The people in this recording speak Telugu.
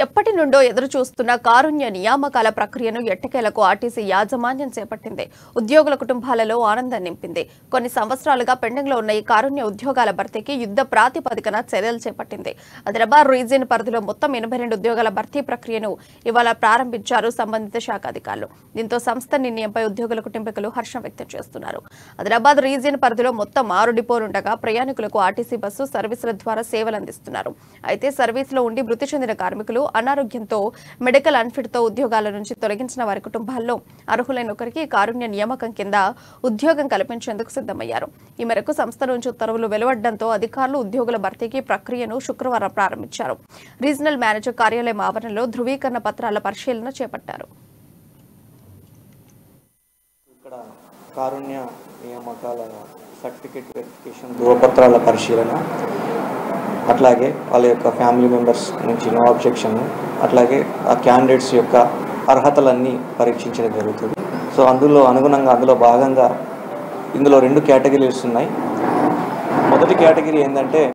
ఎప్పటి నుండో ఎదురు చూస్తున్న కారుణ్య నియామకాల ప్రక్రియను ఎట్టకేలకు ఆర్టీసీ యాజమాన్యం చేపట్టింది. ఉద్యోగుల కుటుంబాలలో ఆనందం నింపింది. కొన్ని సంవత్సరాలుగా పెండింగ్లో ఉన్న ఈ కారుణ్య ఉద్యోగాల భర్తీకి యుద్ధ ప్రాతిపదికన చర్యలు చేపట్టింది. ఆదిలాబాద్ రీజియన్ పరిధిలో మొత్తం 82 ఉద్యోగాల భర్తీ ప్రక్రియను ఇవాళ ప్రారంభించారు సంబంధిత శాఖ అధికారులు. దీంతో సంస్థ నిర్ణయంపై ఉద్యోగుల కుటుంబీకులు హర్షం వ్యక్తం చేస్తున్నారు. ఆదిలాబాద్ రీజియన్ పరిధిలో మొత్తం 6 డిపోలుండగా ప్రయాణికులకు ఆర్టీసీ బస్సు సర్వీసుల ద్వారా సేవలు అందిస్తున్నారు. అయితే సర్వీసులో ఉండి మృతి చెందిన కార్మికులు అనారోగ్యంతో మెడికల్ అన్ఫిట్ తో ఉద్యోగాల నుంచి తొలగించిన వారి కుటుంబాల్లో అర్హులైన ఒకరికి కారుణ్య నియామకం కింద ఉద్యోగం కల్పించేందుకు సిద్ధమయ్యారు. ఈ మేరకు సంస్థ నుంచి ఉత్తర్వులు వెలువడడంతో అధికారులు ఉద్యోగుల భర్తీకి ప్రక్రియను శుక్రవారం ప్రారంభించారు. రీజనల్ మేనేజర్ కార్యాలయం ఆవరణలో ధృవీకరణ పత్రాల పరిశీలన చేపట్టారు. ఇక్కడ కారుణ్య నియామకాల సర్టిఫికేట్ వెరిఫికేషన్ ధృవపత్రాల పరిశీలన, అట్లాగే వాళ్ళ యొక్క ఫ్యామిలీ మెంబర్స్ నుంచి నో అబ్జెక్షన్, అట్లాగే ఆ క్యాండిడేట్స్ యొక్క అర్హతలన్నీ పరీక్షించడం జరుగుతుంది. సో అందులో భాగంగా ఇందులో 2 కేటగిరీస్ ఉన్నాయి. మొదటి కేటగిరీ ఏంటంటే